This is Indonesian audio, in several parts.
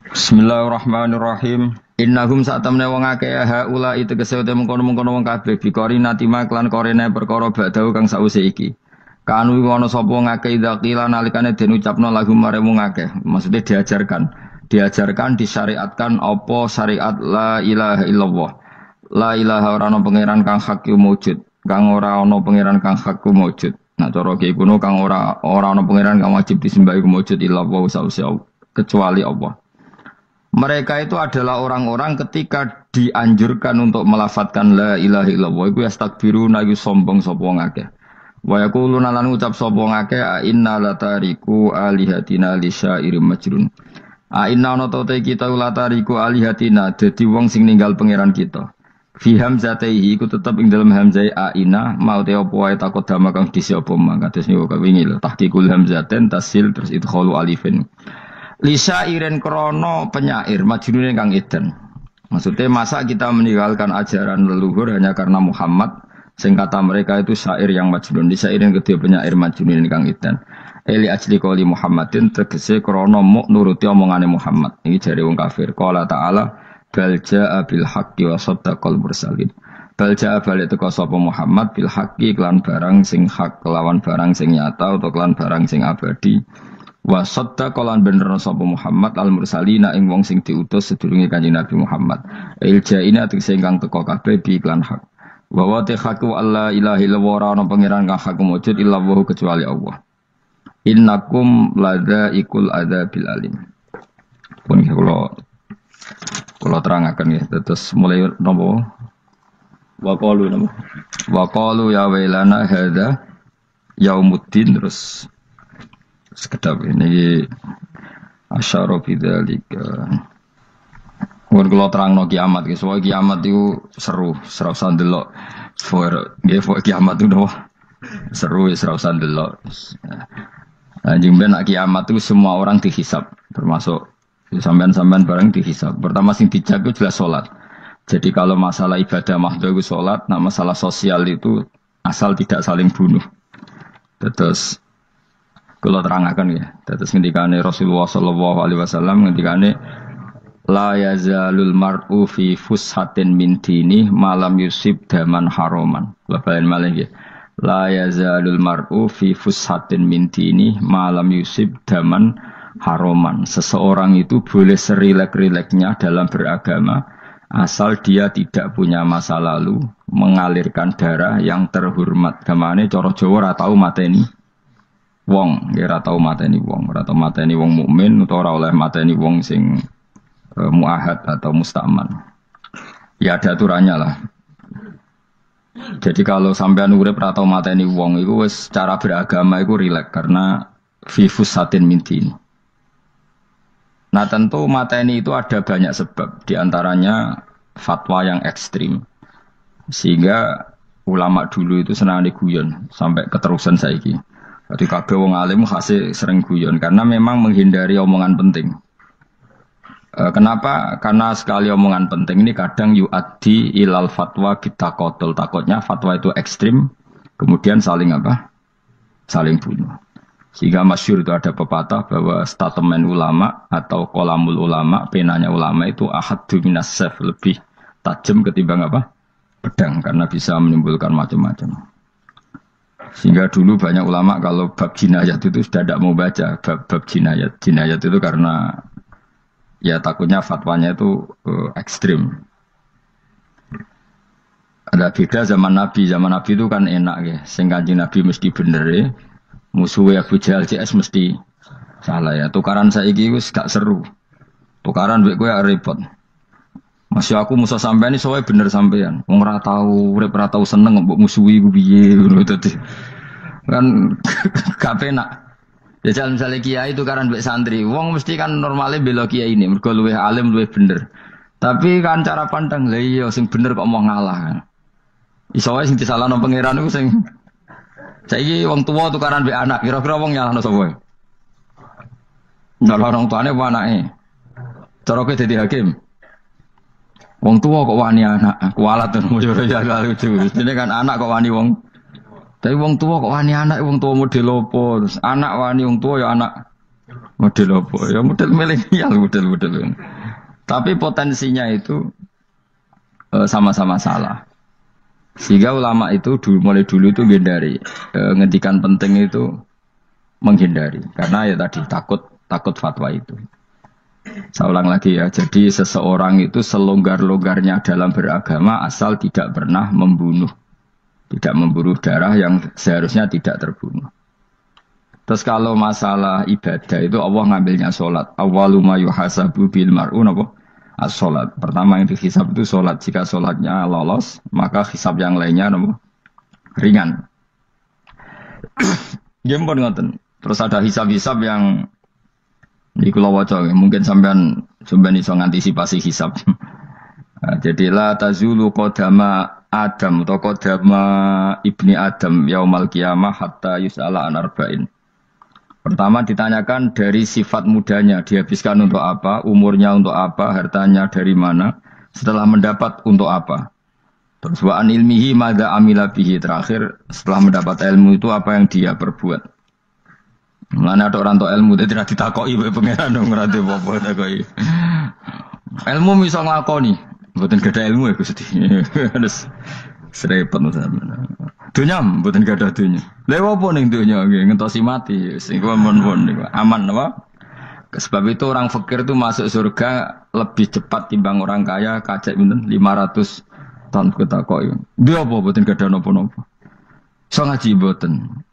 Bismillahirrahmanirrahim. Innahum sa'tamne wong akeh haula itu kesewte mengkono-mengkono wong kabeh bikori natima klan korene perkara badau kang sause iki. Kanu ana sapa ngakeh dzakila nalikane den ucapno lagu mare wong akeh. Maksudnya diajarkan. Diajarkan disyariatkan apa syariat la ilaha illallah. La ilaha ora ana pangeran kang hak wujud. Kang ora ana pangeran kang hak wujud. Nah cara iki kuno kang ora ana pangeran kang wajib disembah iku wujud illallah sause kecuali Allah. Mereka itu adalah orang-orang ketika dianjurkan untuk melafatkan la ilaha illallah iku yastakbiruna yu sombong sapa ngakeh. Wa yaquluna lan ucap sapa ngakeh inna latariku alihatina li syairim majnun. Inna ana te kita latariku alihatina dadi wong sing ninggal pangeran kita. Fi hamzatihi iku tetep ing dalem hamzai aina mau te apa wae takut dama kang disi apa mang kados niku kawingi lho tahqiqul hamzaten tasil terus idkhalu alifin. Lisa iren krono penyair majnune kang edan. Maksudnya masa kita meninggalkan ajaran leluhur hanya karena Muhammad sing kata mereka itu syair yang majnun. Lisa iren kedua penyair majnune kang edan. Eli ajli qouli Muhammadin tegese krono muk nuruti omongane Muhammad. Ini jare wong kafir. Qala ta'ala bal jaa bil haqqi wa saddaqal mursalin. Bal jaa balik teko sapa Muhammad bil haqqi kelan barang sing hak kelawan barang sing nyata utawa kelan barang sing abadi. Wa saddaqa lan bener sapa Muhammad al mursalina ing wong sing diutus sedurunge Kanjeng Nabi Muhammad. Iljaina tegese ingkang teka kabeh bi iklan hak. Wa wa tahaqqu alla ilaha illallah ana pangeran kang hak wujud illallah kecuali Allah. Innakum ladzaiqul adzabil alim. Pun kula terangaken ya terus mulai napa wa qalu napa wa qalu ya wailana hadza yaumuddin terus sekedap ini asyara bidzalika. Mun kula terangno kiamat iki, soal kiamat itu seru, ora usah ndelok. Nggih, kiamat itu seru, ora usah ndelok. Anjing ben kiamat itu semua orang dihisab, termasuk sampean-sampean bareng dihisab. Pertama sing dijak itu jelas salat. Jadi kalau masalah ibadah mahdhu itu salat, nah masalah sosial itu asal tidak saling bunuh. Terus kalau terangakan ya, terus ngendikane Rasulullah sallallahu alaihi wasallam ngendikane la yazalul mar'u fi fushatin min dini malam yusib daman haroman. Bapak malih nggih. La yazalul mar'u fi fushatin min dini malam yusib daman haroman. Seseorang itu boleh serilek-rileknya dalam beragama asal dia tidak punya masa lalu mengalirkan darah yang terhormat. Gamane cara Jawa ora tau mateni wong, ora tau mateni wong, ora tau mateni wong mukmin utawa ora oleh mateni wong sing muahad atau musta'man. Ya ada aturannya lah. Jadi kalau sampean urip ora tau mateni wong iku wis cara beragama iku rileks karena fi fusatin min din. Nah tentu mateni itu ada banyak sebab, di antaranya fatwa yang ekstrim. Sehingga ulama dulu itu senang diguyon sampai keterusan saiki. Jadi kabeh wong alim khase sering guyon karena memang menghindari omongan penting. Kenapa? Karena sekali omongan penting ini kadang yu'addi ilal fatwa kita qotol. Takutnya fatwa itu ekstrim, kemudian saling apa? Saling bunuh. Sehingga masyhur itu ada pepatah bahwa statement ulama atau kolamul ulama, penanya ulama itu ahaddu minas sayf, lebih tajam ketimbang apa? Pedang, karena bisa menimbulkan macam-macam. Sehingga dulu banyak ulama kalau bab jinayat itu sudah tidak mau baca bab jinayat. Jinayat itu karena ya takutnya fatwanya itu ekstrim. Ada beda zaman Nabi. Zaman Nabi itu kan enak ya. Sing Kanjeng Nabi mesti bener ya. Musuhnya Abu Jahal CS mesti salah ya. Tukaran saiki wis gak seru. Tukaran duit gue repot. Masih aku musuh sampean ini soalnya bener sampean. Wong ora tau urip ora tau seneng mbok musuhi ku piye ngono dadi. Kan gak penak. Ya jal misalnya kiai itu kan mbek santri, wong mesti kan normalnya bela kiai ini, mergo luwih alim luwih bener. Tapi kan cara pandang lha iya sing bener kok mau ngalah kan. Iso wae sing disalahno pangeran iku sing saiki wong tuwa tukaran mbek anak, kira-kira wong nyalahno sapa? Nyalahno orang tuane apa anake? Cara kowe dadi hakim. Wong tua kok wani anak, kualat tuh mau jaga lucu. Ini kan anak kok wani wong. Tapi wong tua kok wani anak, wong tua model opo. Anak wani wong tua ya anak Model apa? Ya model milenial, model. Tapi potensinya itu sama-sama salah. Sehingga ulama itu mulai dulu itu menghindari ngendikan penting itu menghindari karena ya tadi takut fatwa itu. Saya ulang lagi ya. Jadi seseorang itu selonggar-longgarnya dalam beragama asal tidak pernah membunuh, tidak membunuh darah yang seharusnya tidak terbunuh. Terus kalau masalah ibadah itu Allah ngambilnya sholat. Awwalu ma yuhasabu bil mar'u napa? As-sholat. Pertama yang dihisab itu sholat. Jika sholatnya lolos, maka hisab yang lainnya napa? Ringan. Gempon ngoten. Terus ada hisab-hisab yang di kula waca mungkin sampean iso ngantisipasi hisab. Jadi la tazulu qadama Adam atau qadama ibni Adam yaumal qiyamah hatta yus'ala an arba'in. Pertama ditanyakan dari sifat mudanya, dihabiskan untuk apa, umurnya untuk apa, hartanya dari mana, setelah mendapat untuk apa. Terus wa an ilmihi madza amila bihi, terakhir setelah mendapat ilmu itu apa yang dia perbuat. Mulane ada orang tok ilmu tidak ditakoki wae pangeran dong ora de apa takoki. Ilmu iso nglakoni, mboten gadah ilmu ya Gusti. Terus serepet sampeyan. Dunya mboten gadah dunya. Lha opo ning dunya nggih ngentosi mati sing mon-mon niku aman apa? Sebab itu orang fakir itu masuk surga lebih cepat timbang orang kaya kacek pinten 500 tahun ketakoki. Dia apa mboten gadah napa-napa. So ngaji mboten.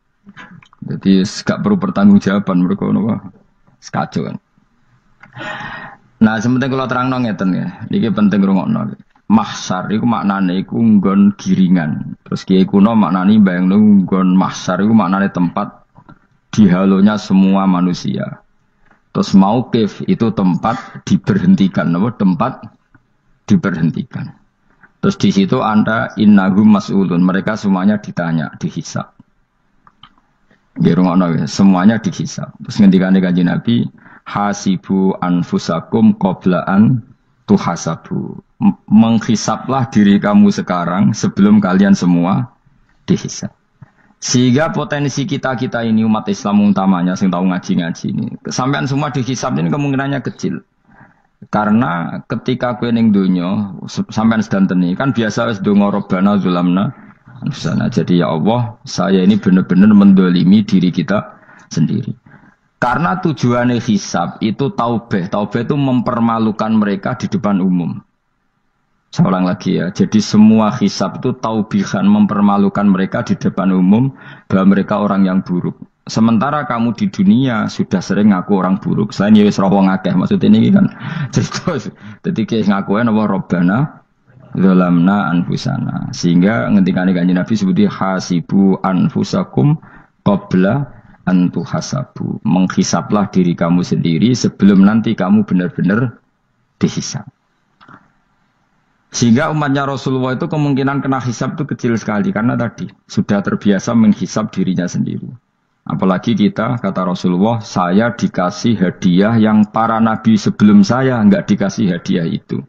Jadi gak perlu pertanggungjawaban mereka napa sekacau kan. Nah, sementing kalau terang ngeten ya. Niki penting rungokno. Mahsyar iku maknane iku nggon giringan. Terus kiai kuno maknane bayangno nggon mahsyar iku maknane tempat dihalonya semua manusia. Terus mauqif itu tempat diberhentikan, napa? Tempat diberhentikan. Terus di situ Anda innahum mas'ulun, mereka semuanya ditanya, dihisab. Semuanya dihisab. Terus ngendikane Kanjeng Nabi, hasibu anfusakum qabla an tuhasabu. Menghisablah diri kamu sekarang sebelum kalian semua dihisab. Sehingga potensi kita ini umat Islam utamanya sing tahu ngaji-ngaji ini, sampean semua dihisab ini kemungkinannya kecil. Karena ketika kowe ning donya sampean sedanteni kan biasa wis donga robbana zulamna sana. Jadi ya Allah, saya ini benar-benar mendolimi diri kita sendiri. Karena tujuannya hisab itu taubah. Taubah itu mempermalukan mereka di depan umum. Saya ulang lagi ya. Jadi semua hisab itu taubihan, mempermalukan mereka di depan umum bahwa mereka orang yang buruk. Sementara kamu di dunia sudah sering ngaku orang buruk. Selain ya wis roh ngakeh maksudnya ini kan. Jadi kayak ngakuin apa Robbana zalamna anfusana, sehingga ngendikane Kanjeng Nabi sebuti hasibu anfusakum qabla an tuhasabu. Menghisablah diri kamu sendiri sebelum nanti kamu benar-benar dihisab. Sehingga umatnya Rasulullah itu kemungkinan kena hisab itu kecil sekali karena tadi sudah terbiasa menghisab dirinya sendiri. Apalagi kita kata Rasulullah, saya dikasih hadiah yang para nabi sebelum saya enggak dikasih hadiah itu.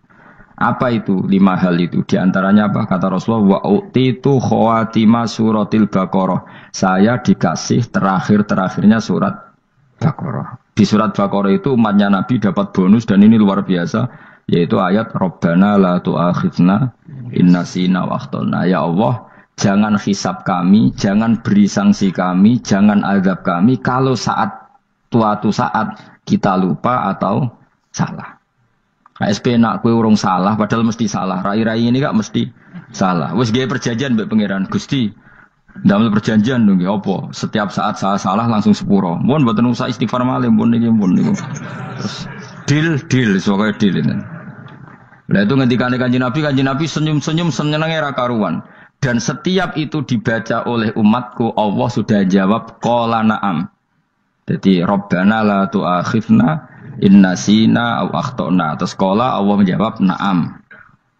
Apa itu? 5 hal itu. Di antaranya apa? Kata Rasulullah, wa utitu khawatima suratil Baqarah. Saya dikasih terakhirnya surat Baqarah. Di surat Baqarah itu umatnya Nabi dapat bonus dan ini luar biasa, yaitu ayat Rabbana la tu'akhidna in nasina wa akhtana. Ya Allah, jangan hisab kami, jangan beri sanksi kami, jangan azab kami kalau suatu saat kita lupa atau salah. KSP nak kue urung salah, padahal mesti salah. Rai-rai ini gak mesti salah. Wes gaya perjanjian mbek pangeran Gusti. Dalam perjanjian dong, apa? Setiap saat salah langsung sepuro. Mohon buatan usah istighfar malih, mohon niku. Terus deal, soalnya deal ini. Lah itu ngendikane Kanjeng Nabi senyum-senyum senenge ra karuan. Dan setiap itu dibaca oleh umatku, Allah sudah jawab qala na'am. Jadi Rabbana la tu'akhidna inna sina aw akhtana. Terus qala Allah menjawab na'am.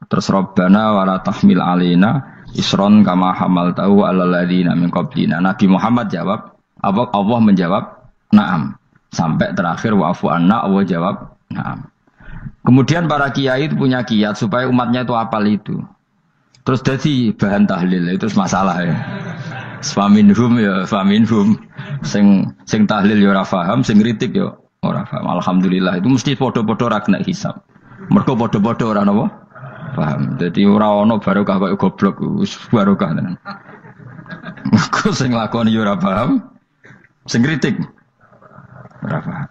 Terus Rabbana wala tahmil alaina isron kama hamaltahu alal ladzina min qablina. Nabi Muhammad jawab, Allah menjawab na'am. Sampai terakhir wa'fu anna, Allah jawab na'am. Kemudian para kiai itu punya kiat supaya umatnya itu hafal itu. Terus jadi bahan tahlil itu masalah ya. Faminhum ya faminhum. Sing tahlil yo ora paham, sing kritik yo ora paham. Alhamdulillah itu mesti padha-padha ra kena hisab. Mergo padha-padha ora napa paham. Dadi ora ono barokah kaya goblok wis barokah tenan. Mergo sing lakoni yo ora paham, sing kritik ora paham.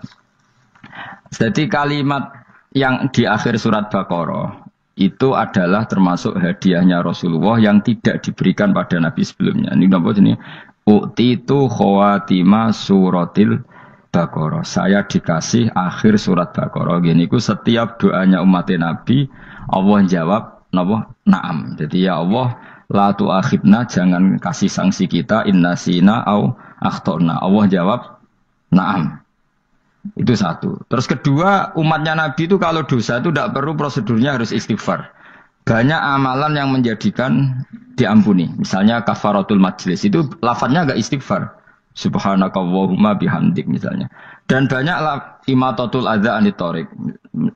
Jadi kalimat yang di akhir surat Baqarah itu adalah termasuk hadiahnya Rasulullah yang tidak diberikan pada Nabi sebelumnya. Ini apa ini? U'titu khawatima suratil Baqarah. Saya dikasih akhir surat Baqarah. Gini ku setiap doanya umat Nabi Allah jawab napa? Naam. Jadi ya Allah la tu'akhidna, jangan kasih sanksi kita innasina au akhtona. Allah jawab naam. Itu satu. Terus kedua, umatnya Nabi itu kalau dosa itu tidak perlu prosedurnya harus istighfar. Banyak amalan yang menjadikan diampuni. Misalnya kafaratul majlis itu lafadznya agak istighfar. Subhanakallahumma bihamdik misalnya. Dan banyak imatatul adza anit thoriq.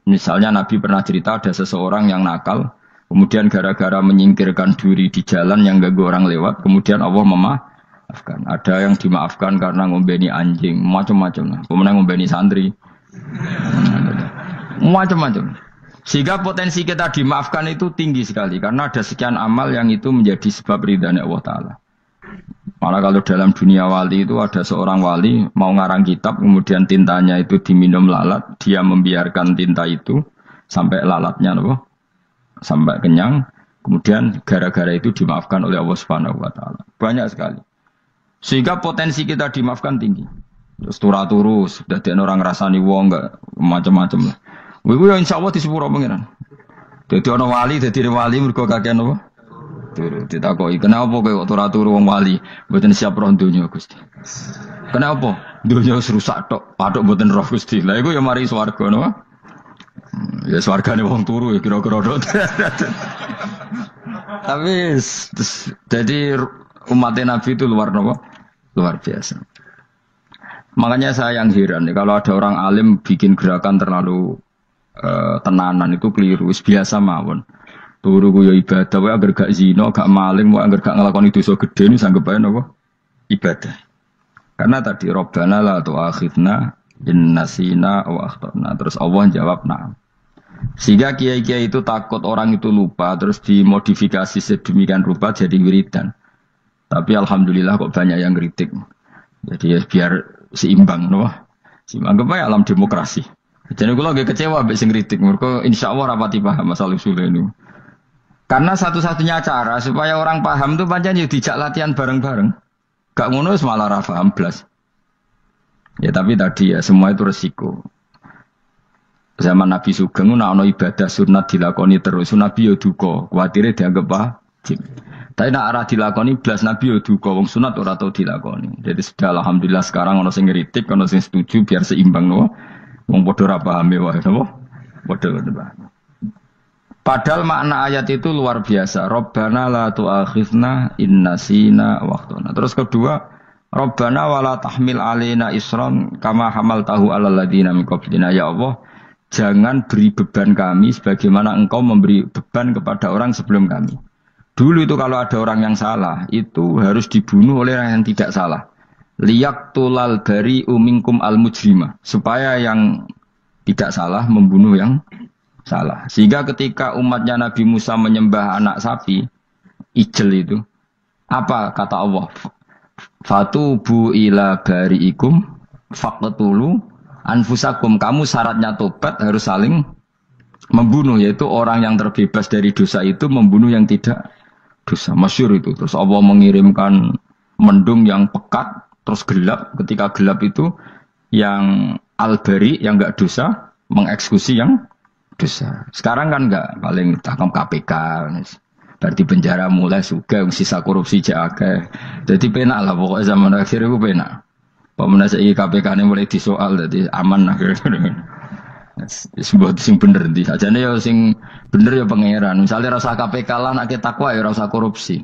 Misalnya Nabi pernah cerita ada seseorang yang nakal, kemudian gara-gara menyingkirkan duri di jalan yang ganggu orang lewat, kemudian Allah memaafkan. Ada yang dimaafkan karena ngombeni anjing, macam-macam. Kemudian ngombeni santri, macam-macam. Sehingga potensi kita dimaafkan itu tinggi sekali karena ada sekian amal yang itu menjadi sebab ridhanya Allah Taala. Malah kalau dalam dunia wali itu ada seorang wali mau ngarang kitab, kemudian tintanya itu diminum lalat, dia membiarkan tinta itu sampai lalatnya sampai kenyang, kemudian gara-gara itu dimaafkan oleh Allah Subhanahu Wa Taala. Banyak sekali. Sehingga potensi kita dimaafkan tinggi. Terus turu sudah ada orang rasani wong enggak macam-macam lah. Wiku ya insyaallah di sepuro pengiran. Dadi ana wali, dadi wali mergo kakean apa? Turu. Ditakoki, "Kenapa kowe kok turu wong wali? Mboten siap roh donya, Gusti." "Kenapa? Donya wis rusak tok, patok mboten roh Gusti." Lah iku ya mari swarga napa? Ya swargane wong turu ya kira-kira tok. Tapi jadi umat Nabi itu luar biasa. Makanya saya yang heran kalau ada orang alim bikin gerakan terlalu tenanan itu keliru. Biasa mawon. Turu ku ya ibadah, wae agar gak zina, gak maling, wae agar gak nglakoni dosa gedhe ini sanggep ae napa? Ibadah. Karena tadi Rabbana la tu'akhidna in nasina wa akhtana. Terus Allah jawab na'am. Sehingga kiai-kiai itu takut orang itu lupa terus dimodifikasi sedemikian rupa jadi wiridan. Tapi alhamdulillah kok banyak yang kritik. Jadi ya biar seimbang, no? Seimbang apa ya alam demokrasi. Jadi kalau lagi kecewa ambek sing kritik, mergo insyaallah rapati paham masalah usul ini. Karena satu-satunya cara supaya orang paham tuh pancen yo dijak latihan bareng-bareng. Gak ngono wis malah ra paham blas. Ya tapi tadi ya semua itu resiko. Zaman Nabi Sugeng ana ibadah sunat dilakoni terus, Nabi yo duka, kuwatire dianggap wajib. Tapi nak arah dilakoni belas Nabi yo duka, wong sunat ora tau dilakoni. Jadi sudah alhamdulillah sekarang ana sing ngritik, ana sing setuju biar seimbang no. Wong padha ora pahame wae napa? Padha paham. Padahal makna ayat itu luar biasa. Rabbana la tu'akhidna in nasina wa akhtana. Terus kedua, Rabbana wala tahmil alaina isran kama hamaltahu alal ladzina min qablina. Ya Allah, jangan beri beban kami sebagaimana Engkau memberi beban kepada orang sebelum kami. Dulu itu kalau ada orang yang salah, itu harus dibunuh oleh orang yang tidak salah. Liyaqtulal bari minkum al mujrima, supaya yang tidak salah membunuh yang salah. Sehingga ketika umatnya Nabi Musa menyembah anak sapi, ijel itu, apa kata Allah? Fatubu ila bari'ikum faqtulu anfusakum. Kamu syaratnya tobat harus saling membunuh, yaitu orang yang terbebas dari dosa itu membunuh yang tidak dosa. Masyhur itu. Terus Allah mengirimkan mendung yang pekat, terus gelap. Ketika gelap itu yang al-bari, yang enggak dosa, mengeksekusi yang dosa. Sekarang kan enggak, paling takam KPK. Berarti penjara mulai juga, sisa korupsi jakeh. Jadi penak lah pokoknya zaman akhir itu penak. Pemenang saya KPK ini mulai disoal, jadi aman lah. Sebuah sing bener di aja nih ya sing bener ya pangeran. Misalnya rasa KPK lah nak kita takwa ya rasa korupsi.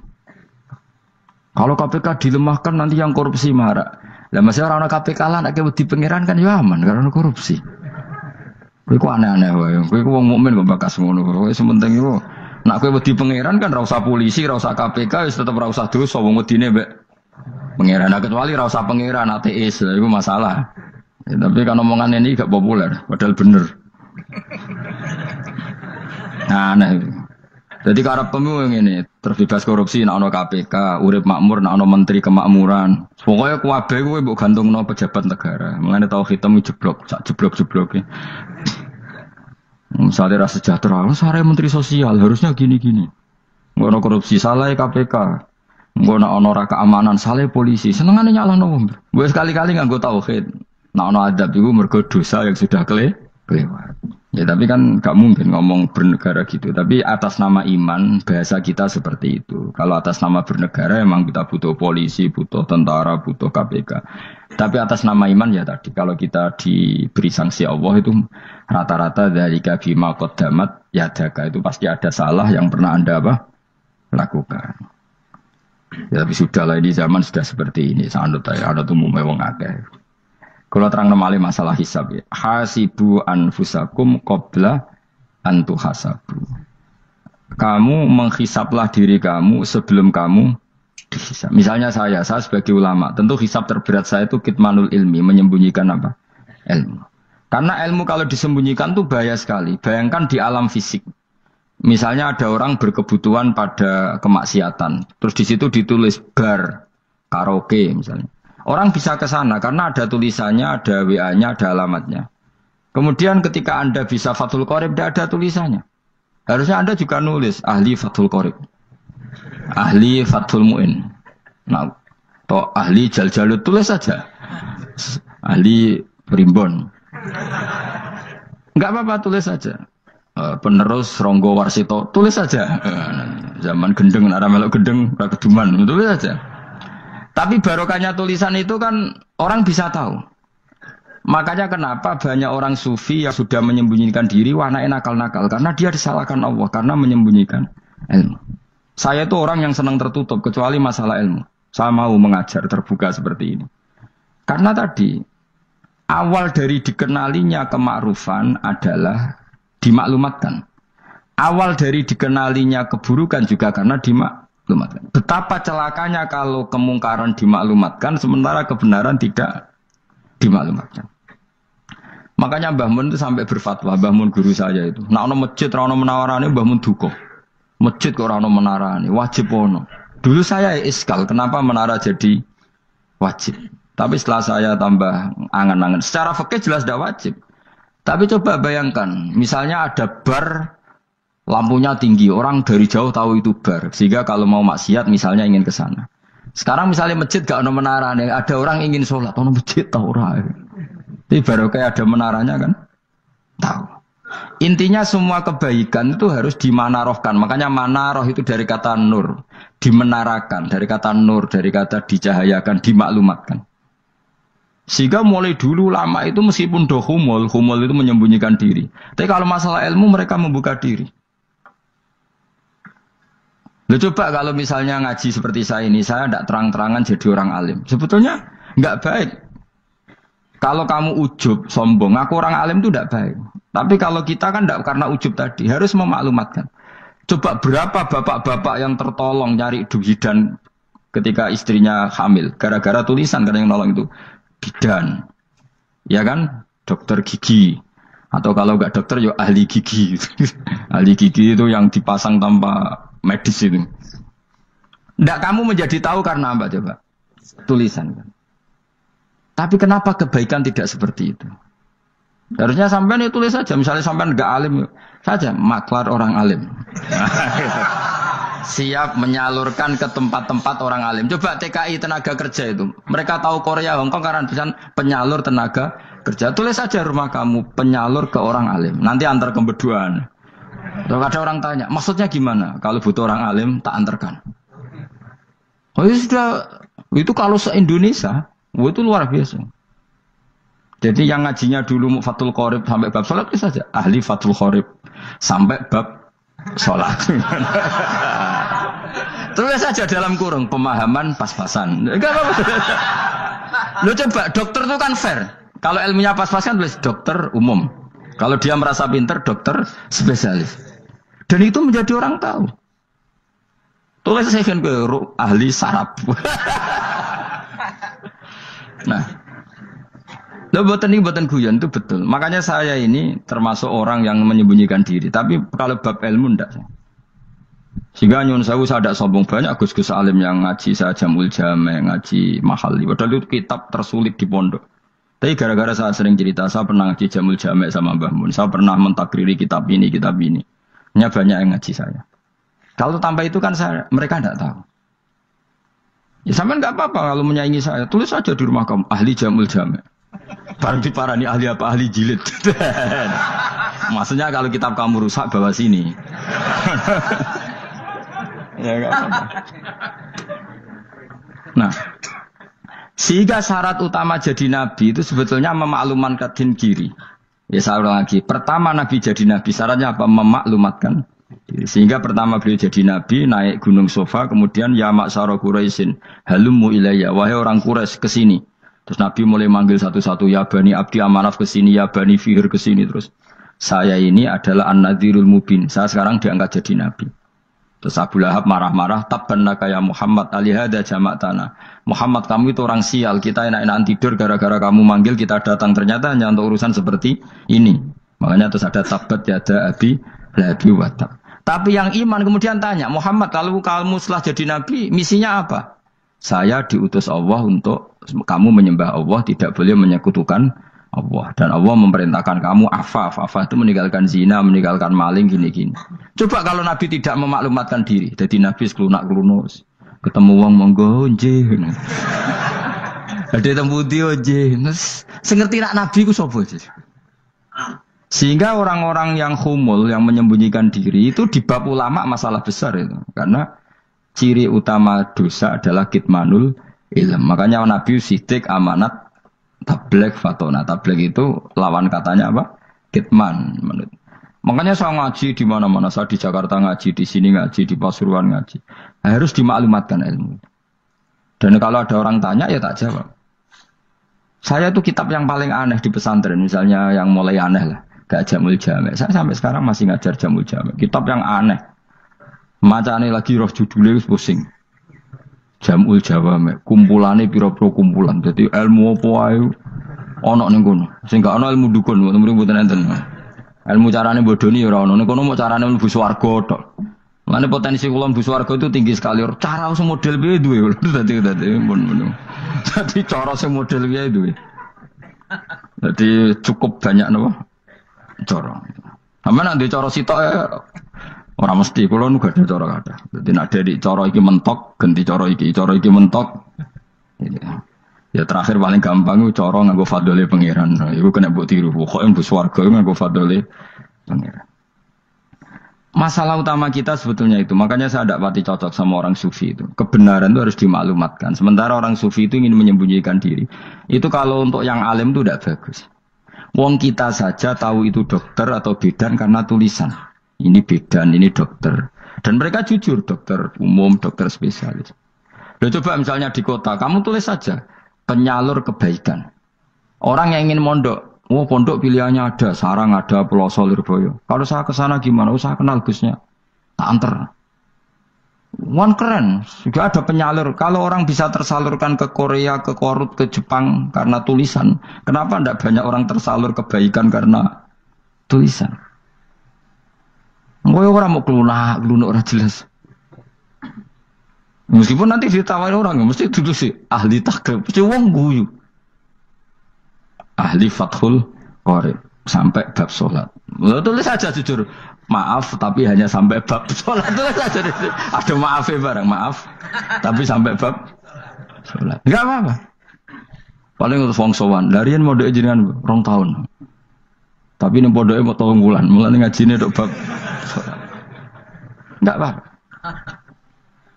Kalau KPK dilemahkan nanti yang korupsi marah. Lah masih orang KPK lah nak di pangeran kan ya aman karena korupsi. Kowe aneh-aneh wae. Kowe wong mukmin kok bakas ngono. Kowe sementing iku nak kowe wedi pangeran kan ra usah polisi, ra usah KPK wis tetep ra usah dosa wong wedine mbek Pangeran, nah, kecuali rasa pangeran ateis, itu masalah. Ya, tapi kan omongan ini gak populer, padahal bener. Nah, itu. Jadi karena pemilu ini terbebas korupsi, nak ono KPK, urip makmur, nak ono menteri kemakmuran. Pokoknya kuabe gue buat gantung no pejabat negara. Mengenai tahu hitam jeblok, jeblok. Misalnya rasa sejahtera, saya menteri sosial harusnya gini. Nggak ono korupsi, salah KPK. Nggak ono keamanan, salah polisi. Senengannya nyala no. Gue sekali-kali nggak gue tauhid. Nak ono adab itu mergo dosa yang sudah kelewat. Ya tapi kan gak mungkin ngomong bernegara gitu. Tapi atas nama iman bahasa kita seperti itu. Kalau atas nama bernegara emang kita butuh polisi, butuh tentara, butuh KPK. Tapi atas nama iman ya tadi. Kalau kita diberi sanksi Allah itu rata-rata dari bima qaddamat yadaka itu pasti ada salah yang pernah Anda lakukan. Ya, tapi sudahlah ini zaman sudah seperti ini. Sangat ada umumnya wong akeh. Kalau terang nomali masalah hisab ya. Hasibu anfusakum qabla antu hasabu. Kamu menghisaplah diri kamu sebelum kamu dihisab. Misalnya saya sebagai ulama, tentu hisab terberat saya itu kitmanul ilmi, menyembunyikan apa? Ilmu. Karena ilmu kalau disembunyikan itu bahaya sekali. Bayangkan di alam fisik. Misalnya ada orang berkebutuhan pada kemaksiatan, terus di situ ditulis bar, karaoke misalnya. Orang bisa ke sana karena ada tulisannya, ada WA-nya, ada alamatnya. Kemudian ketika Anda bisa Fathul Qorib, tidak ada tulisannya. Harusnya Anda juga nulis ahli Fathul Qorib, ahli Fathul Mu'in. Nah, atau ahli Jaljalut, tulis saja. Ahli Primbon. Enggak apa-apa, tulis saja. Penerus Ronggo Warsito, tulis saja. Zaman gendeng, arah melok gendeng, keduman, tulis saja. Tapi barokahnya tulisan itu kan orang bisa tahu. Makanya kenapa banyak orang sufi yang sudah menyembunyikan diri, warnanya nakal-nakal. Karena dia disalahkan Allah, karena menyembunyikan ilmu. Saya itu orang yang senang tertutup, kecuali masalah ilmu. Saya mau mengajar terbuka seperti ini. Karena tadi, awal dari dikenalinya kemakrufan adalah dimaklumatkan. Awal dari dikenalinya keburukan juga karena dimaklumatkan. Betapa celakanya kalau kemungkaran dimaklumatkan sementara kebenaran tidak dimaklumatkan. Makanya Mbah Mun itu sampai berfatwa, Mbah Mun guru saya itu. Nak ono masjid ora ono menarane Mbah Mun duka. Masjid kok ora ono menarane, wajib ono. Dulu saya iskal kenapa menara jadi wajib. Tapi setelah saya tambah angan-angan, secara fikih jelas tidak wajib. Tapi coba bayangkan, misalnya ada bar lampunya tinggi, orang dari jauh tahu itu bar. Sehingga kalau mau maksiat misalnya ingin ke sana. Sekarang misalnya masjid gak ada menara, ada orang ingin sholat, ada masjid tahu orang. Jadi baru kayak ada menaranya kan? Tahu. Intinya semua kebaikan itu harus dimanarohkan. Makanya manaroh itu dari kata nur. Dimenarakan, dari kata nur, dari kata dicahayakan, dimaklumatkan. Sehingga mulai dulu lama itu meskipun humul itu menyembunyikan diri. Tapi kalau masalah ilmu mereka membuka diri. Loh coba kalau misalnya ngaji seperti saya ini, saya tidak terang-terangan jadi orang alim. Sebetulnya nggak baik. Kalau kamu ujub, sombong, aku orang alim itu tidak baik. Tapi kalau kita kan tidak karena ujub tadi, harus memaklumatkan. Coba berapa bapak-bapak yang tertolong nyari bidan ketika istrinya hamil. Gara-gara tulisan karena yang nolong itu. Bidan. Ya kan? Dokter gigi. Atau kalau nggak dokter, ya ahli gigi. Ahli gigi itu yang dipasang tanpa medis itu. Nggak kamu menjadi tahu karena apa coba? Tulisan kan. Tapi kenapa kebaikan tidak seperti itu? Harusnya sampean itu tulis saja. Misalnya sampean nggak alim saja, maklar orang alim. Siap menyalurkan ke tempat-tempat orang alim. Coba TKI tenaga kerja itu. Mereka tahu Korea, Hongkong karena bisa penyalur tenaga kerja. Tulis saja rumah kamu penyalur ke orang alim. Nanti antar kebeduan. Kalau ada orang tanya, maksudnya gimana? Kalau butuh orang alim, tak antarkan. Oh ya sudah, itu kalau se-Indonesia, itu luar biasa. Jadi yang ngajinya dulu Fathul Qorib sampai bab sholat bisa saja. Ahli Fathul Qorib sampai bab sholat. Tulis saja dalam kurung, pemahaman pas-pasan. Enggak apa-apa. Lo coba, dokter itu kan fair. Kalau ilmunya pas-pasan tulis dokter umum. Kalau dia merasa pinter, dokter spesialis. Dan itu menjadi orang tahu. Tulis saya kan ke ahli saraf. Nah, lo buatan guyon itu betul. Makanya saya ini termasuk orang yang menyembunyikan diri. Tapi kalau bab ilmu ndak. Sehingga nyun saya ada sombong banyak gus-gus alim yang ngaji saya jamul jame, ngaji mahali. Padahal itu kitab tersulit di pondok. Tapi gara-gara saya sering cerita, saya pernah ngaji jamul jame sama Mbah Mun. Saya pernah mentakriri kitab ini, kitab ini. Hanya banyak yang ngaji saya. Kalau tanpa itu kan mereka tidak tahu. Ya sampean nggak apa-apa kalau menyaingi saya. Tulis saja di rumah kamu ahli jamul jame. Barang diparani ahli apa ahli jilid. Maksudnya kalau kitab kamu rusak bawa sini. Ya nggak apa-apa. Nah, sehingga syarat utama jadi nabi itu sebetulnya memaklumatkan diri. Ya saya ulang lagi. Pertama nabi jadi nabi syaratnya apa? Memaklumatkan. Sehingga pertama beliau jadi nabi naik gunung Sofa, kemudian ya maksara Quraisyin halummu ilayya, wahai orang Quraisy kesini. Terus nabi mulai manggil satu-satu, ya bani abdi amanaf kesini, ya bani fihir kesini. Terus saya ini adalah an-nadhirul mubin, saya sekarang diangkat jadi nabi. Terus Abu Lahab marah-marah, tabbannaka ya Muhammad alihada jama'tana. Muhammad kamu itu orang sial, kita enak-enakan tidur gara-gara kamu manggil kita datang, ternyata hanya untuk urusan seperti ini. Makanya terus ada tabbat yada abi labi watab. Tapi yang iman kemudian tanya, Muhammad kalau kamu setelah jadi nabi, misinya apa? Saya diutus Allah untuk kamu menyembah Allah, tidak boleh menyekutukan Allah. Dan Allah memerintahkan kamu afaf itu meninggalkan zina, meninggalkan maling, gini-gini. Coba kalau nabi tidak memaklumatkan diri, jadi nabi seklunak-klunus, ketemu wong monggo nggih. Ada temu dia nggih. Sengerti nak nabi ku sapa sih? Sehingga orang-orang yang humul, yang menyembunyikan diri itu di bab ulama masalah besar itu. Karena ciri utama dosa adalah kitmanul ilm. Makanya Nabi sidik amanat tabligh fatona. Tabligh itu lawan katanya apa? Kitman. Makanya saya ngaji di mana-mana. Saya di Jakarta ngaji, di sini ngaji, di Pasuruan ngaji. Harus dimaklumatkan ilmu. Dan kalau ada orang tanya ya tak jawab. Saya itu kitab yang paling aneh di pesantren. Misalnya yang mulai aneh lah. Gak jamul jame. Saya sampai sekarang masih ngajar jamul jame. Kitab yang aneh. Macane lagi roh judulnya pusing. Jamul jawame. Kumpulane pira-pira kumpulan. Jadi ilmu apa ae ana ning kono. Sing gak ana ilmu dukun, mboten enten. Ilmu carane bodoni ya ora ana. Ning kono mau carane mlebu swarga tok. Mane potensi kula mlebu swarga itu tinggi sekali. Cara sing model piye duwe. Dadi mun. Dadi cara sing model piye duwe. Jadi cukup banyak napa? Cara. Sampeyan nek ndek cara sitok ora mesti kula nu gak ada cara kathah. Dadi nek dari cara iki mentok, ganti cara iki mentok. Ya terakhir paling gampang itu cara nganggo fadhole pangeran. Iku kena mbok tiru. Pokoke mbok swarga nganggo fadhole pangeran. Masalah utama kita sebetulnya itu. Makanya saya tidak pati cocok sama orang sufi itu. Kebenaran itu harus dimaklumatkan. Sementara orang sufi itu ingin menyembunyikan diri. Itu kalau untuk yang alim itu tidak bagus. Wong kita saja tahu itu dokter atau bidan karena tulisan. Ini bidan, ini dokter. Dan mereka jujur, dokter umum, dokter spesialis. Loh, coba misalnya di kota, kamu tulis saja penyalur kebaikan. Orang yang ingin mondok, pondok pilihannya ada, Sarang ada, Peloso, Lirboyo. Kalau saya ke sana gimana? Saya kenal busnya, tak anter. Wan keren, juga ada penyalur. Kalau orang bisa tersalurkan ke Korea, ke Korut, ke Jepang karena tulisan, kenapa tidak banyak orang tersalur kebaikan karena tulisan? Gue orang mau kelunak orang jelas. Meskipun nanti ditawari orang, mesti dulu sih ahli takrib, mesti wong guyu, ahli fathul qorib sampai bab sholat. Tulis saja jujur. Maaf, tapi hanya sampai bab sholat. Tulis saja. Ada maafnya barang, maaf. Tapi sampai bab sholat. Enggak apa-apa. Paling untuk fongsowan. Larian modal jenengan 2 tahun. Tapi ini modalnya mau 3 bulan. Mulai ngajinya untuk bab sholat. Enggak apa-apa.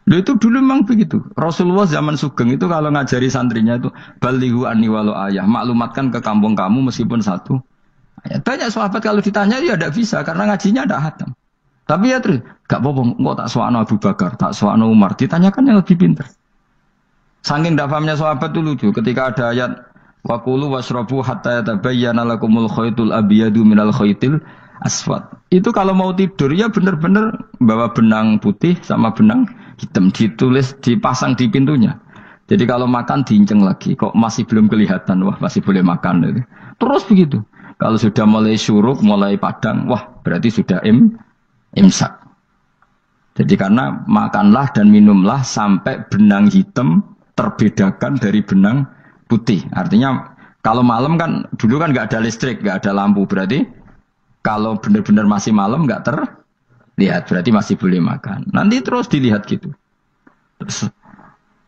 Loh, itu dulu memang begitu. Rasulullah zaman Sugeng itu kalau ngajari santrinya itu balighu anni walau ayah. Maklumatkan ke kampung kamu meskipun 1 ayat. Banyak sahabat kalau ditanya dia tidak bisa karena ngajinya tidak hatam. Tapi ya terus, gak apa-apa, kok tak soal Abu Bakar, tak soal Umar. Ditanyakan yang lebih pintar. Saking tidak pahamnya sahabat itu lucu. Ketika ada ayat waqulu washrabu hatta yatabayyana lakumul khaytul abyadu minal khaytil aswad. Itu kalau mau tidur ya benar-benar bawa benang putih sama benang hitam ditulis dipasang di pintunya. Jadi kalau makan diinceng lagi, kok masih belum kelihatan, wah masih boleh makan. Gitu. Terus begitu. Kalau sudah mulai syuruk, mulai padang, wah berarti sudah imsak. Jadi karena makanlah dan minumlah sampai benang hitam terbedakan dari benang putih. Artinya kalau malam kan, dulu kan nggak ada listrik, nggak ada lampu. Berarti kalau benar-benar masih malam nggak terlihat, berarti masih boleh makan. Nanti terus dilihat gitu. Terus,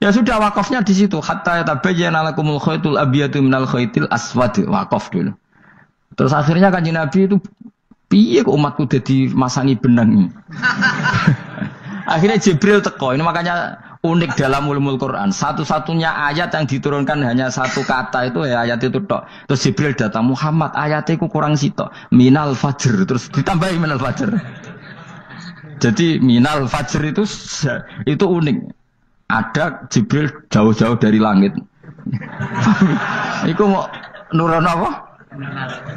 ya sudah wakafnya di situ. Hatta yatabayyana lakumul khaytul abyadu minal khaytil aswad. Wakaf dulu. Terus akhirnya Kanjeng Nabi itu piye kok umatku jadi masangi benang ini. Akhirnya Jibril teko. Ini makanya unik dalam ulumul Quran. Satu-satunya ayat yang diturunkan hanya satu kata itu ya ayat itu tok. Terus Jibril datang, Muhammad ayatnya itu kurang sitok. Minal fajr. Terus ditambahi minal fajr. Jadi minal fajr itu unik. Ada Jibril jauh-jauh dari langit. Iku mau nuron apa?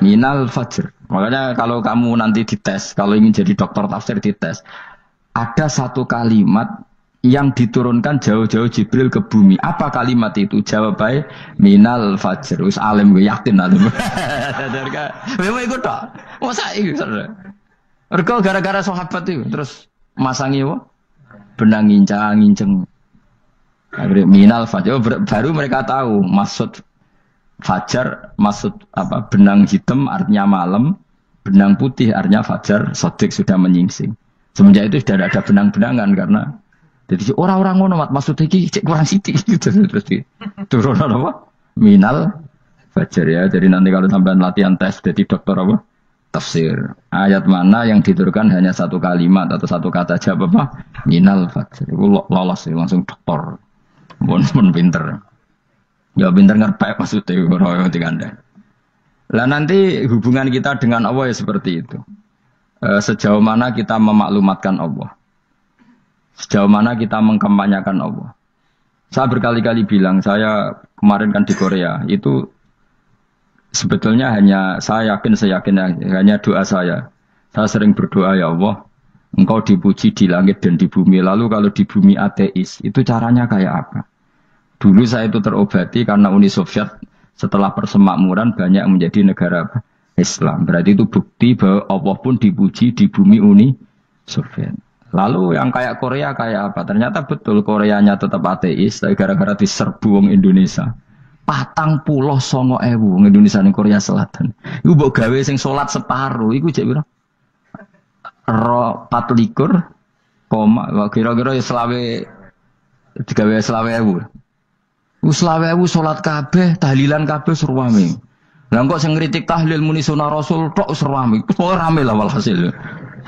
Minal fajr. Makanya kalau kamu nanti dites, kalau ingin jadi dokter tafsir dites, ada satu kalimat yang diturunkan jauh-jauh Jibril ke bumi. Apa kalimat itu? Jawabannya minal fajr. Wis alim gue yakin alim. Memang ikut tak? Masa itu? Mereka gara-gara sahabat itu terus masangi apa? Benang nginceng. Minal fajr. Baru mereka tahu maksud fajar, maksud apa? Benang hitam artinya malam, benang putih artinya fajar. Sodik sudah menyingsing. Semenjak itu sudah ada benang-benangan karena jadi orang-orang ngono maksudnya cek kurang sithik gitu terus turun apa? Minal fajar ya. Jadi nanti kalau sampean latihan tes jadi dokter apa? Tafsir. Ayat mana yang diturunkan hanya satu kalimat atau satu kata jawab apa? Minal fajar. Itu lolos langsung dokter. Pun pinter. Ya pinter ngerpek maksudnya orang yang lah nanti hubungan kita dengan Allah ya seperti itu. Sejauh mana kita memaklumatkan Allah. Sejauh mana kita mengkampanyakan Allah. Saya berkali-kali bilang, saya kemarin kan di Korea, itu sebetulnya saya yakin hanya doa saya. Saya sering berdoa, ya Allah, Engkau dipuji di langit dan di bumi. Lalu kalau di bumi ateis, itu caranya kayak apa? Dulu saya itu terobati karena Uni Soviet setelah persemakmuran banyak menjadi negara Islam. Berarti itu bukti bahwa Allah pun dipuji di bumi Uni Soviet. Lalu yang kayak Korea kayak apa? Ternyata betul Koreanya tetap ateis, tapi gara-gara diserbu wong Indonesia. 49.000 wong Indonesia ning Korea Selatan. Iku mbok gawe sing salat separuh, iku jek piro? 24, kira-kira ya digawe 20.000. Selawewu salat kabeh, tahlilan kabeh surwame. Lah kok sing ngritik tahlil muni sunah Rasul tok surwame. Kok rame lah walhasil.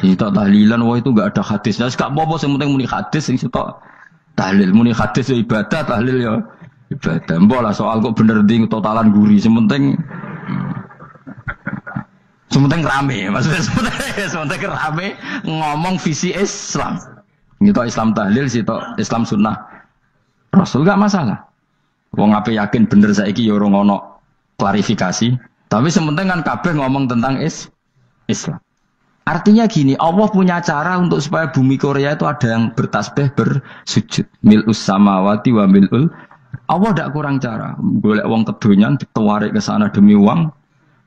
Kita tahlilan wah itu enggak ada hadisnya. Gak apa-apa sing penting muni hadis sing sitok tahlil. Muni hadis ya ibadah, tahlil ya ibadah. Mbok lah soal kok bener ding totalan guri sing penting rame. Maksudnya sementing rame ngomong visi Islam. Sitok Islam tahlil, sitok Islam sunnah Rasul gak masalah. Wong ape yakin bener saiki ya ora ono klarifikasi. Tapi sementing kan kabeh ngomong tentang Islam. Artinya gini, Allah punya cara untuk supaya bumi Korea itu ada yang bertasbih bersujud. Mil'us samawati wa mil'ul. Allah tidak kurang cara. Golek wong kedonyan ditawarik ke sana demi uang.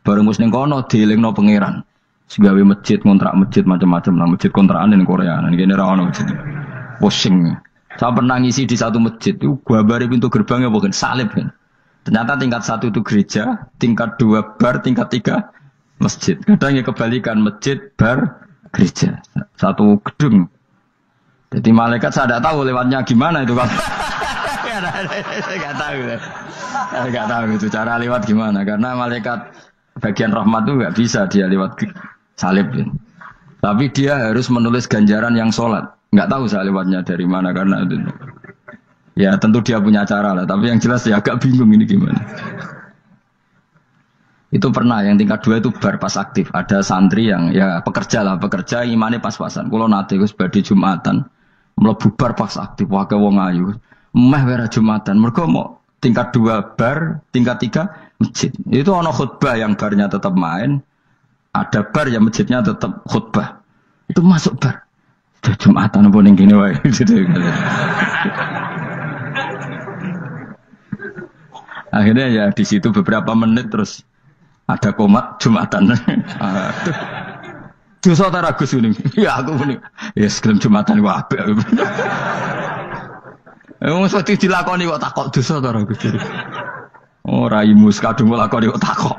Bareng wis ning kono dielingno pangeran. Segawe masjid, kontrak masjid macam-macam lah masjid kontrakan ning Korea. Nang kene ora ono masjid. Pusing. Saya pernah ngisi di satu masjid itu, gua bari pintu gerbangnya bukan salib kan. Ternyata tingkat 1 itu gereja, tingkat 2 bar, tingkat 3 masjid. Kadang ya kebalikan masjid, bar, gereja. Satu gedung. Jadi malaikat saya tidak tahu lewatnya gimana itu kan. Saya nggak tahu itu cara lewat gimana. Karena malaikat bagian rahmat itu nggak bisa dia lewat salib. Kan. Tapi dia harus menulis ganjaran yang sholat. Nggak tahu saya lewatnya dari mana karena itu. Ya tentu dia punya cara lah. Tapi yang jelas ya agak bingung ini gimana. Itu pernah yang tingkat 2 itu bar pas aktif. Ada santri yang ya pekerja imannya pas-pasan. Kalau nanti gue sebagai Jumatan mlebu bar pas aktif. Wakai wong ayu. Meh wera Jumatan. Mereka mau tingkat 2 bar, tingkat 3 masjid. Itu ono khutbah yang barnya tetap main. Ada bar yang masjidnya tetap khutbah. Itu masuk bar. Jumatan apa ning kene wae. Akhirnya ya di situ beberapa menit terus ada komat Jumatan. Dosa ta Gus ini. Ya aku muni. Ya sebelum Jumatan ku apik. Wong mesti dilakoni kok takok dosa ta Gus. Oh raimu kadung lakoni kok takok.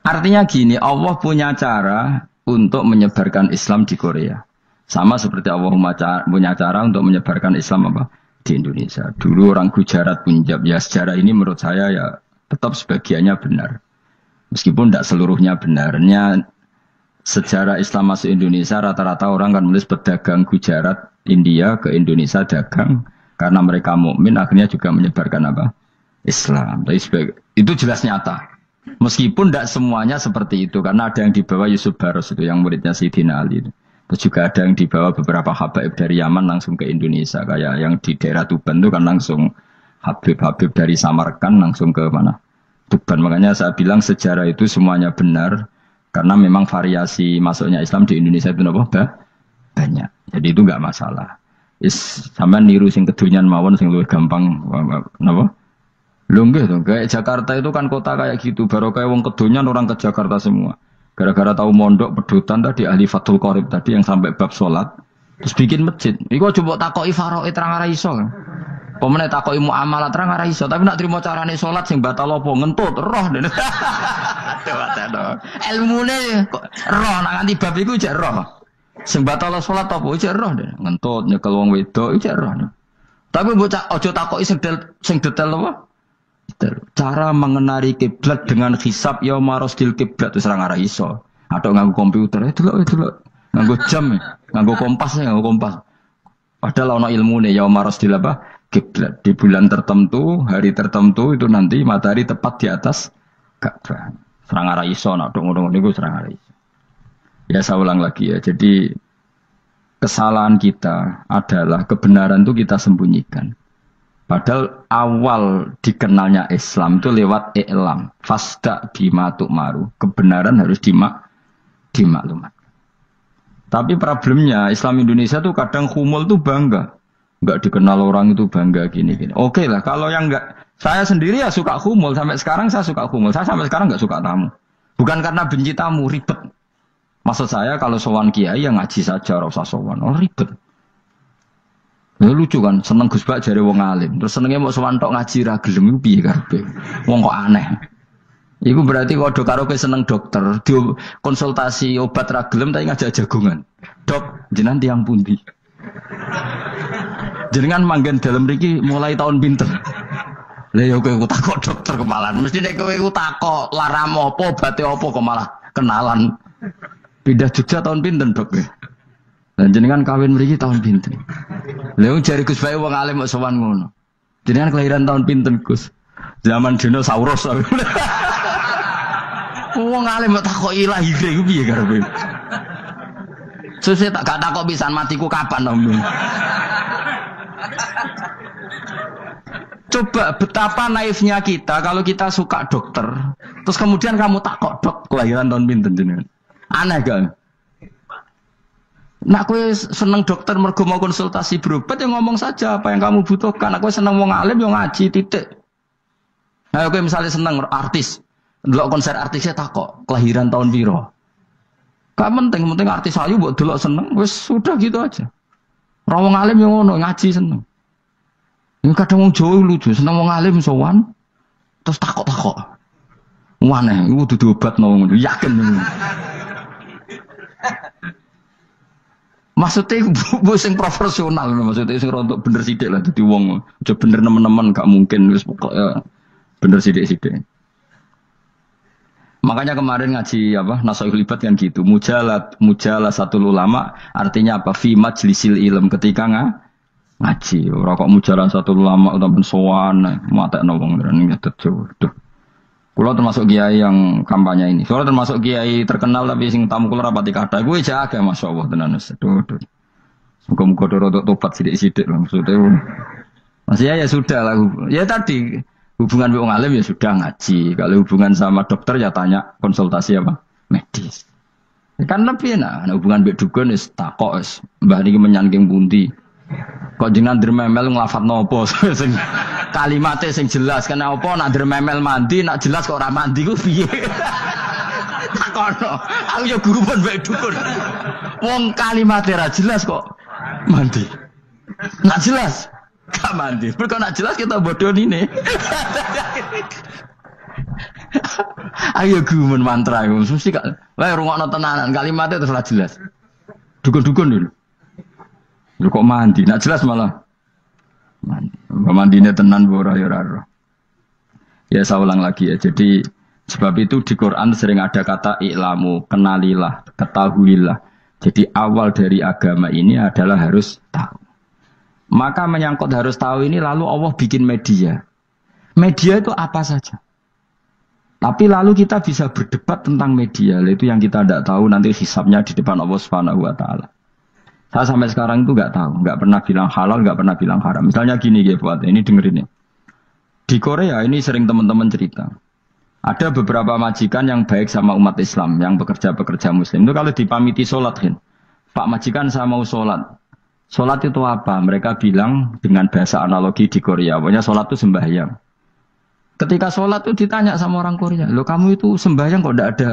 Artinya gini, Allah punya cara untuk menyebarkan Islam di Korea. Sama seperti Allah punya cara untuk menyebarkan Islam apa di Indonesia. Dulu orang Gujarat, Punjab, ya sejarah ini menurut saya ya tetap sebagiannya benar. Meskipun tidak seluruhnya benarnya sejarah Islam masuk Indonesia rata-rata orang kan menulis pedagang Gujarat, India ke Indonesia dagang karena mereka mukmin akhirnya juga menyebarkan apa Islam. Itu jelas nyata. Meskipun tidak semuanya seperti itu karena ada yang dibawa Yusuf Baros itu yang muridnya Sayyidina Ali. Terus juga ada yang dibawa beberapa habaib dari Yaman langsung ke Indonesia kayak yang di daerah Tuban itu kan langsung habib-habib dari Samarkand langsung ke mana? Tuban. Makanya saya bilang sejarah itu semuanya benar karena memang variasi masuknya Islam di Indonesia itu banyak. Jadi itu enggak masalah. Sampeyan niru sing kedonyan mawon sing luwih gampang napa? Lho nggih to, kayak Jakarta itu kan kota kayak gitu, baru kayak wong kedonyan orang ke Jakarta semua. Gara-gara tahu mondok pedutan tadi ahli Fathul Qorib tadi yang sampai bab salat, terus bikin masjid. Iku coba takoki faraid terang ora iso kan. Pemene takoki muamalah terang ora iso, tapi nak trimo carane salat sing batal apa ngentut roh dene. Aduh. Ilmune kok roh nak nganti bab iku jek roh. Sing batal salat apa jek roh dene. Ngentut nyekel wong wedok jek roh. Tapi bocah aja takoki sing detail apa? Cara mengenali kiblat dengan hisab ya marosdil kiblat itu serang arah iso. Atau nganggo komputer itu loh, nganggo jam, nganggo kompas. Padahal ono ilmu nih ya marosdil apa kiblat di bulan tertentu, hari tertentu itu nanti matahari tepat di atas Ka'bah. Serang arah iso, nak dong niku serang arah iso. Ya saya ulang lagi ya. Jadi kesalahan kita adalah kebenaran itu kita sembunyikan. Padahal awal dikenalnya Islam itu lewat i'lam. Fasda bima tu'maru. Kebenaran harus dimaklumat. Tapi problemnya Islam Indonesia tuh kadang humul tuh bangga. Enggak dikenal orang itu bangga gini-gini. Oke lah, kalau yang enggak, saya sendiri ya suka humul. Sampai sekarang saya suka humul. Saya sampai sekarang enggak suka tamu. Bukan karena benci tamu, ribet. Maksud saya kalau sowan kiai yang ngaji saja, ora usah sowan. Oh ribet. Ya lucu kan, seneng Gus Bak jare wong alim. Terus senenge mau sowan tok ngaji ra gelem iku piye karepe? Wong kok aneh. Iku berarti kok do karo seneng dokter, dia konsultasi obat ra gelem tapi ngajak jagongan. Dok, jenengan tiyang pundi? Jenengan manggen dalem mriki mulai tahun pinten? Lah ya kowe takok dokter kemalan. Mesti nek kowe takok laram apa, obate apa kok malah kenalan. Pindah Jogja tahun pinten, Dok? Dan jenengan kawin mriki tahun pinten? Lha jare Gus Bae wong alim kok sowan ngono. Jenengan kelahiran tahun pinten, Gus? Zaman dinosaurus. Wong alim kok takoki lahire iku piye karepe? Sesuk tak gak takok pisan matiku kapan, Om. Coba betapa naifnya kita kalau kita suka dokter, terus kemudian kamu takok, Dok, kelahiran tahun pinten jenengan? Aneh gak? Nak kowe seneng dokter mergo mau konsultasi berobat ya ngomong saja apa yang kamu butuhkan. Aku seneng wong alim yo ngaji titik. Nah, kowe misalnya seneng artis, delok konser artisnya takok kelahiran tahun piro. Gak penting artis ayu mbok delok seneng, wis sudah gitu aja. Ora wong alim yo ngono, ngaji seneng. Ini kadang wong Jawa lucu, seneng wong alim sowan terus takok-takok. Aneh, iku dudu obat ngono, yakin. Maksudnya bu sing profesional, maksudnya sing rontok bener sidik lah, jadi wong aja bener nemen-nemen gak mungkin wis pokoknya bener sidik-sidik. Makanya kemarin ngaji apa Nasaihul Ibad kan gitu, mujalah satu ulama artinya apa? Fi majlisil ilm, ketika ngaji, ora kok mujalah satu ulama utawa sowan matekno wong ngene tuh. Kulo termasuk kiai yang kampanye ini. Soalnya termasuk kiai terkenal tapi sing tamu kulo rapati kada. Gue jaga masyaallah tenan wis. Muga-muga rodok tobat sithik-sithik maksudnya. Masih ya sudah lah. Ya tadi hubungan wong alim ya sudah ngaji. Kalau hubungan sama dokter ya tanya konsultasi apa? Medis. Kan lebih hubungan mbek dukun wis takok wis. Mbah niki menyangking pundi. Kok jenengan dermemel nglafat nopo sing Kalimatnya sing jelas. Karena apa nak dermemel mandi, nak jelas kok ora mandi ku piye? Takono. Aku ya guru pun bae dukun. Wong kalimatnya ra jelas kok mandi. Nak jelas gak mandi. Kok nak jelas kita bodoh ini. Ayo gumun mantra iku mesti gak wae rungokno tenanan kalimatnya terus ora jelas. Dukun-dukun dulu. Lu kok mandi? Nak jelas malah mandi. Mandine tenan ora ya ora. Ya saya ulang lagi ya. Jadi sebab itu di Quran sering ada kata i'lamu, kenalilah, ketahuilah. Jadi awal dari agama ini adalah harus tahu. Maka menyangkut harus tahu ini lalu Allah bikin media. Media itu apa saja. Tapi lalu kita bisa berdebat tentang media. Itu yang kita tidak tahu nanti hisabnya di depan Allah Subhanahu wa taala. Saya sampai sekarang itu nggak tahu, nggak pernah bilang halal, nggak pernah bilang haram. Misalnya gini ya buat ini dengerin ya. Di Korea ini sering teman-teman cerita. Ada beberapa majikan yang baik sama umat Islam, yang bekerja Muslim. Itu kalau dipamiti sholat, Pak majikan saya mau sholat. Sholat itu apa? Mereka bilang dengan bahasa analogi di Korea. Pokoknya sholat itu sembahyang. Ketika sholat itu ditanya sama orang Korea, loh kamu itu sembahyang kok tidak ada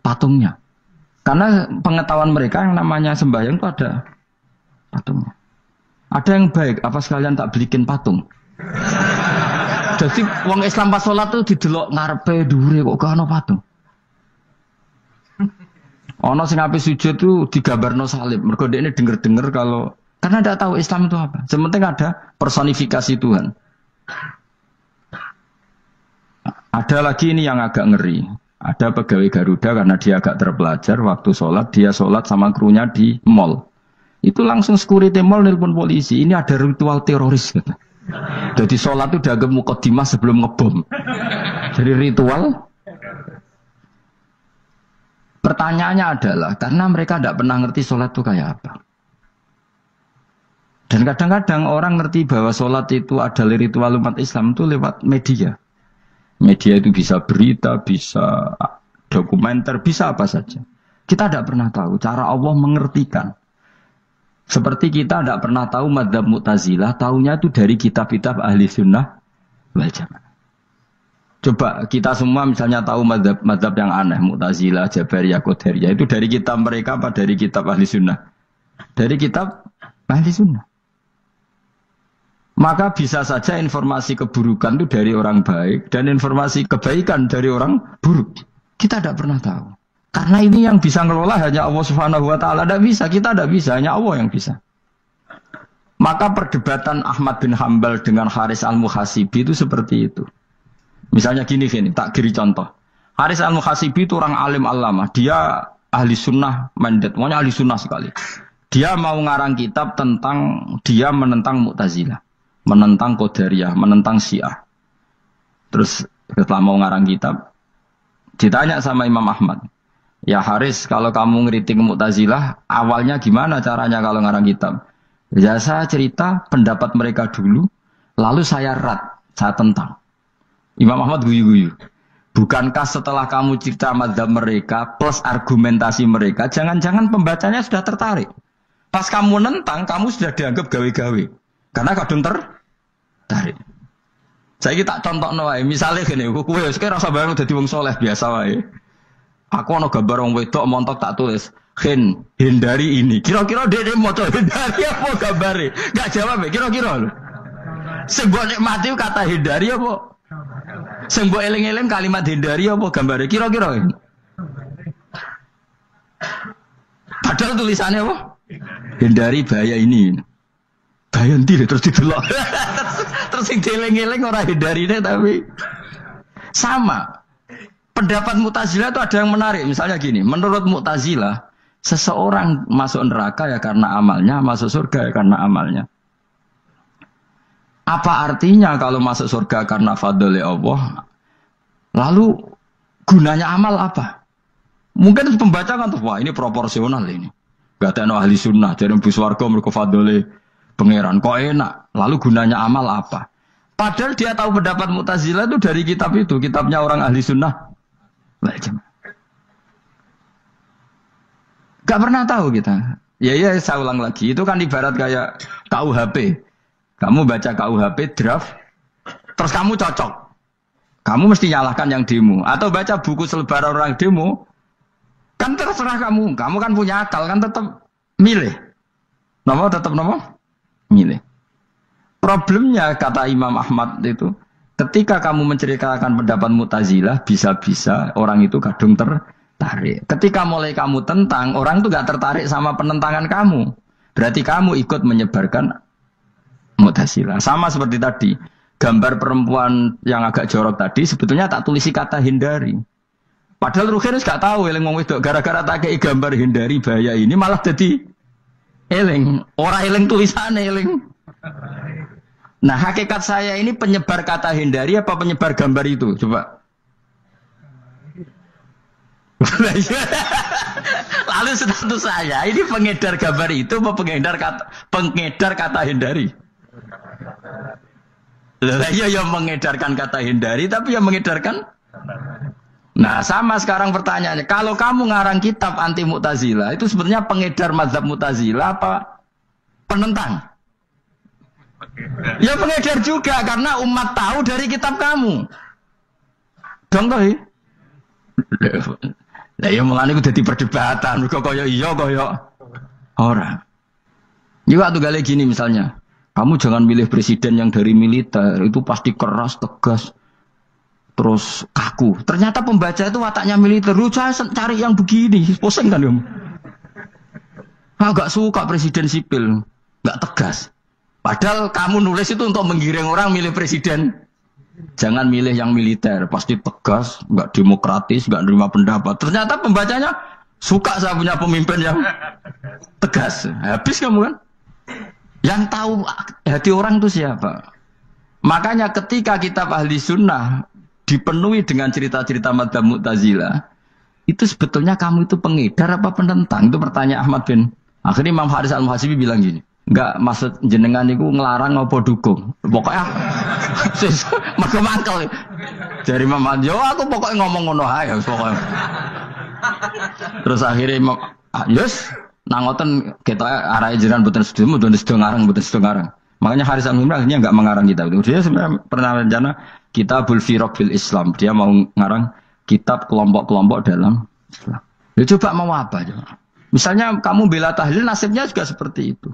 patungnya? Karena pengetahuan mereka yang namanya sembahyang itu ada patungnya. Ada yang baik, apa sekalian tak belikin patung? Jadi wong Islam pas sholat itu didelok ngarepe dhuwure kok gak ono patung. Ono sing ape sujud itu digambarno salib. Mergo dekne denger-denger kalau karena tidak tahu Islam itu apa. Sementing ada personifikasi Tuhan. Ada lagi ini yang agak ngeri. Ada pegawai Garuda karena dia agak terpelajar waktu sholat dia sholat sama krunya di mall. Itu langsung security mall nelpon polisi. Ini ada ritual teroris gitu. Jadi sholat itu dianggap mukadimah sebelum ngebom. Jadi ritual. Pertanyaannya adalah karena mereka tidak pernah ngerti sholat itu kayak apa. Dan kadang-kadang orang ngerti bahwa sholat itu adalah ritual umat Islam itu lewat media. Media itu bisa berita, bisa dokumenter, bisa apa saja. Kita tidak pernah tahu cara Allah mengertikan. Seperti kita tidak pernah tahu madzhab Mu'tazilah, tahunya itu dari kitab-kitab ahli sunnah wal jamaah. Coba kita semua misalnya tahu madzhab yang aneh, Mu'tazilah, Jabariyah, Qadariyah, itu dari kitab mereka apa dari kitab ahli sunnah? Dari kitab ahli sunnah. Maka bisa saja informasi keburukan itu dari orang baik dan informasi kebaikan dari orang buruk. Kita tidak pernah tahu. Karena ini yang bisa ngelola hanya Allah Subhanahu wa taala. Tidak bisa, kita tidak bisa, hanya Allah yang bisa. Maka perdebatan Ahmad bin Hambal dengan Haris al-Muhasibi itu seperti itu. Misalnya gini, tak kiri contoh. Haris al-Muhasibi itu orang alim alama. Dia ahli sunnah mandat, pokoknya ahli sunnah sekali. Dia mau ngarang kitab tentang, dia menentang Mu'tazilah, menentang Qadariyah, menentang Syiah. Terus setelah mau ngarang kitab, ditanya sama Imam Ahmad, ya Haris, kalau kamu ngeritik Mu'tazilah, awalnya gimana caranya kalau ngarang kitab? Ya saya cerita pendapat mereka dulu, lalu saya saya tentang. Imam Ahmad guyu-guyu. Bukankah setelah kamu cerita mazhab mereka plus argumentasi mereka, jangan-jangan pembacanya sudah tertarik. Pas kamu nentang, kamu sudah dianggap gawe-gawe. Karena kadung tertarik. Saya kita contoh wae, misalnya gini, kowe sekarang rasa bareng dadi wong soleh biasa wae. Aku ana gambar wong wedok montok tak tulis, hindari ini. Kira-kira dia maca hindari apa gambare? Enggak jawab, kira-kira lho. Sing mbok nikmati kata hindari apa? Sing mbok eling-eling kalimat hindari apa gambare? Kira-kira. Padahal tulisannya apa? Hindari bahaya ini. Bahaya ndi terus didelok. Terus sing dieling-eling ora hindarine tapi sama. Pendapat Mu'tazilah itu ada yang menarik. Misalnya gini, menurut Mu'tazilah, seseorang masuk neraka ya karena amalnya, masuk surga ya karena amalnya. Apa artinya kalau masuk surga karena fadl Allah? Lalu gunanya amal apa? Mungkin pembaca kan tuh, wah ini proporsional ini. Gak ada ahli sunnah, jadi bus warga mereka fadl pangeran. Kok enak? Lalu gunanya amal apa? Padahal dia tahu pendapat Mu'tazilah itu dari kitab itu, kitabnya orang ahli sunnah. Gak pernah tahu kita. Ya saya ulang lagi. Itu kan ibarat kayak KUHP. Kamu baca KUHP draft Terus kamu cocok. Kamu mesti nyalahkan yang demo. Atau baca buku selebaran orang demo. Kan terserah kamu. Kamu kan punya akal. Kan tetap milih. Tetap milih. Problemnya kata Imam Ahmad itu. Ketika kamu menceritakan pendapat Mu'tazilah. Bisa-bisa orang itu kadung tertarik. Ketika mulai kamu tentang. Orang itu gak tertarik sama penentangan kamu. Berarti kamu ikut menyebarkan Mu'tazilah. Sama seperti tadi. Gambar perempuan yang agak jorok tadi sebetulnya tak tulisi kata hindari. Padahal Ruhin gak tahu eling wong wedok gara-gara tak kei gambar hindari bahaya ini malah jadi eling. Ora eling tulisannya eling. Nah, hakikat saya ini penyebar kata hindari apa penyebar gambar itu? Coba. Lalu status saya ini pengedar gambar itu apa pengedar kata hindari? Iya yang mengedarkan kata hindari tapi yang mengedarkan. Nah sama sekarang pertanyaannya, kalau kamu ngarang kitab anti Mu'tazilah itu sebenarnya pengedar mazhab Mu'tazilah apa penentang? Ya pengedar juga karena umat tahu dari kitab kamu. Dong toh? Lah ya mulane ku dadi perdebatan, kok kaya iya kaya ora. Iki waktu gale gini misalnya. Kamu jangan milih presiden yang dari militer, itu pasti keras, tegas, terus kaku. Ternyata pembaca itu wataknya militer. Lu cari yang begini, pusing kan kamu? Agak suka presiden sipil, nggak tegas. Padahal kamu nulis itu untuk menggiring orang milih presiden. Jangan milih yang militer, pasti tegas, nggak demokratis, nggak nerima pendapat. Ternyata pembacanya suka saya punya pemimpin yang tegas. Habis kamu kan? Yang tahu hati orang itu siapa? Makanya ketika kitab Ahli Sunnah dipenuhi dengan cerita-cerita madzhab Mu'tazilah, itu sebetulnya kamu itu pengedar apa penentang? Itu pertanyaan Ahmad bin. Akhirnya Imam Haris Al-Muhasibi bilang gini, enggak maksud jenengan itu ngelarang apa dukung. Pokoknya mangkel. Dari Imam Haris, aku pokoknya ngomong ngono ae pokoknya. Terus akhirnya Imam yes. Nangoten kita arah jiran buatan ngarang. Makanya Haris Al-Mumrah akhirnya nggak mengarang kitab itu. Dia sebenarnya pernah rencana Kitabul Firaq fil Islam. Dia mau ngarang kitab kelompok-kelompok dalam Islam. Ya coba mau apa coba? Misalnya kamu bela tahlil, nasibnya juga seperti itu.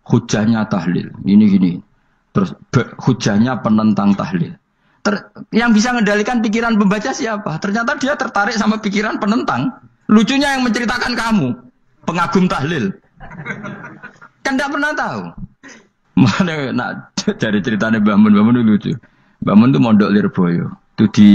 Hujahnya tahlil, ini. Terus hujahnya penentang tahlil. Yang bisa mengendalikan pikiran pembaca siapa? Ternyata dia tertarik sama pikiran penentang. Lucunya yang menceritakan kamu. Pengagum tahlil. Kan tidak pernah tahu. Mana nak dari ceritanya Mbah Mun itu lucu. Mbah Mun itu mondok Lirboyo. Itu di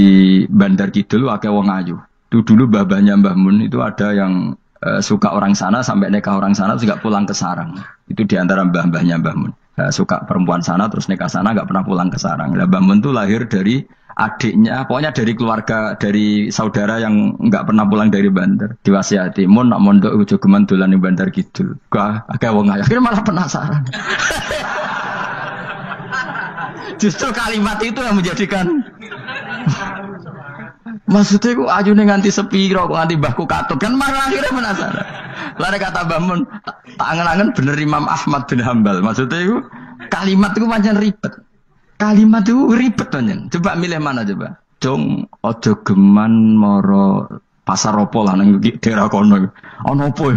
Bandar Kidul akeh wong ayu. Itu dulu babanya Mbah Mun itu ada yang suka orang sana sampai nikah orang sana juga pulang ke sarang. Itu di antara mbah-mbahnya Mbah Mun. Suka perempuan sana terus nikah sana enggak pernah pulang ke sarang. Lah Mbah Mun itu lahir dari adiknya, pokoknya dari keluarga, dari saudara yang enggak pernah pulang dari Bandar. Diwasiati, mun nak mondok ujo geman dolan ning Bandar Kidul. Agak wong ayu. Akhirnya malah penasaran. Justru kalimat itu yang menjadikan maksudnya ku ajune nganti sepiro kok nganti mbahku katut kan malah akhirnya penasaran. Lare kata Mbah Mun, tak angen-angen bener Imam Ahmad bin Hambal. Maksudnya ku kalimat itu pancen ribet. Kalimat itu ribet pancen. Coba milih mana coba? Jong aja geman moro pasar opo lah nang daerah kono. Ono opo?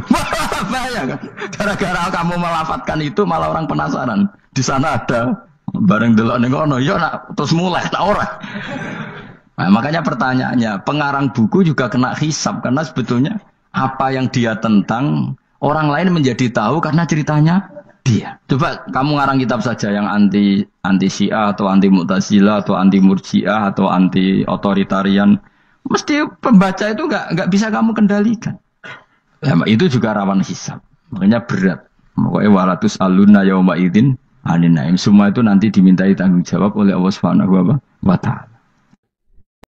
Bahaya kan. Gara-gara kamu melafatkan itu malah orang penasaran. Di sana ada bareng delok ning kono. Ya nak terus mulai tak ora. Nah, makanya pertanyaannya, pengarang buku juga kena hisab karena sebetulnya apa yang dia tentang orang lain menjadi tahu karena ceritanya dia. Coba kamu ngarang kitab saja yang anti Syiah atau anti Mu'tazilah atau anti Murji'ah atau anti otoritarian, mesti pembaca itu nggak bisa kamu kendalikan. Ya, itu juga rawan hisab. Makanya berat. Pokoknya walatus aluna yauma idzin anin naim. Semua itu nanti dimintai tanggung jawab oleh Allah Subhanahu wa taala.